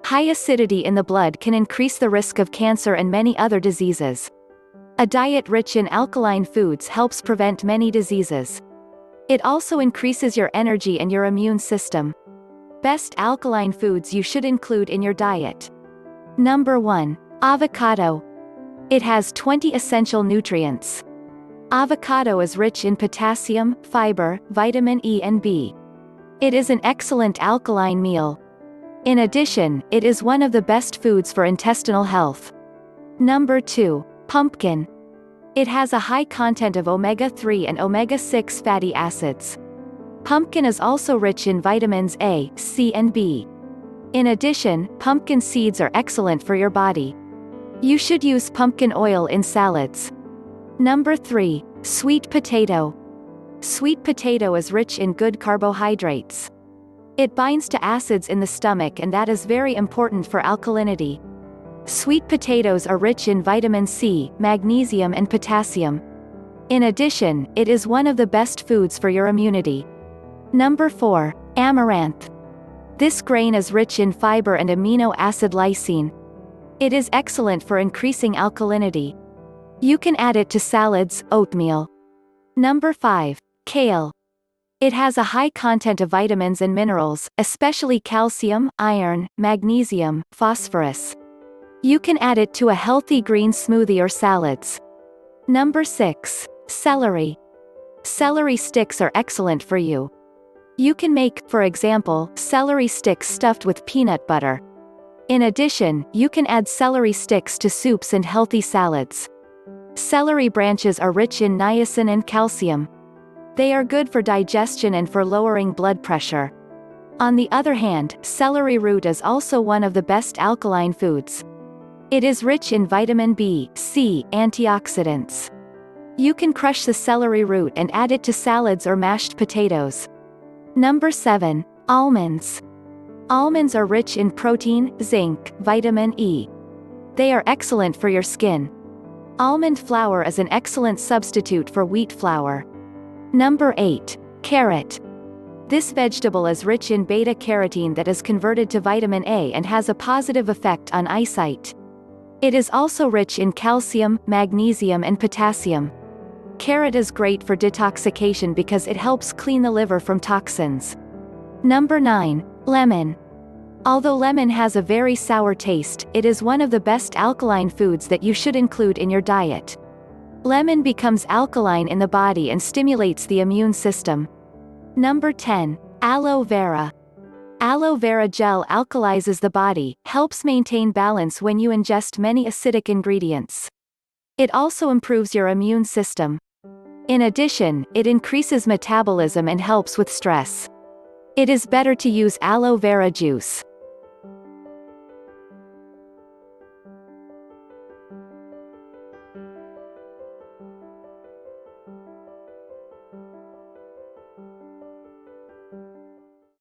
High acidity in the blood can increase the risk of cancer and many other diseases. A diet rich in alkaline foods helps prevent many diseases. It also increases your energy and your immune system. Best alkaline foods you should include in your diet. Number 1. Avocado. It has 20 essential nutrients. Avocado is rich in potassium, fiber, vitamin E and B. It is an excellent alkaline meal. In addition, it is one of the best foods for intestinal health. Number 2. Pumpkin. It has a high content of omega-3 and omega-6 fatty acids. Pumpkin is also rich in vitamins A, C and B. In addition, pumpkin seeds are excellent for your body. You should use pumpkin oil in salads. Number 3. Sweet potato. Sweet potato is rich in good carbohydrates. It binds to acids in the stomach, and that is very important for alkalinity. Sweet potatoes are rich in vitamin C, magnesium and potassium. In addition, it is one of the best foods for your immunity. Number 4. Amaranth. This grain is rich in fiber and amino acid lysine. It is excellent for increasing alkalinity. You can add it to salads, oatmeal. Number 5. Kale. It has a high content of vitamins and minerals, especially calcium, iron, magnesium, phosphorus. You can add it to a healthy green smoothie or salads. Number 6. Celery. Celery sticks are excellent for you. You can make, for example, celery sticks stuffed with peanut butter. In addition, you can add celery sticks to soups and healthy salads. Celery branches are rich in niacin and calcium. They are good for digestion and for lowering blood pressure. On the other hand, celery root is also one of the best alkaline foods. It is rich in vitamin B, C, antioxidants. You can crush the celery root and add it to salads or mashed potatoes. Number 7. Almonds. Almonds are rich in protein, zinc, vitamin E. They are excellent for your skin. Almond flour is an excellent substitute for wheat flour. Number 8. Carrot. This vegetable is rich in beta-carotene that is converted to vitamin A and has a positive effect on eyesight. It is also rich in calcium, magnesium and potassium. Carrot is great for detoxification because it helps clean the liver from toxins. Number 9. Lemon. Although lemon has a very sour taste, it is one of the best alkaline foods that you should include in your diet. Lemon becomes alkaline in the body and stimulates the immune system. Number 10. Aloe vera. Aloe vera gel alkalizes the body, helps maintain balance when you ingest many acidic ingredients. It also improves your immune system. In addition, it increases metabolism and helps with stress. It is better to use aloe vera juice.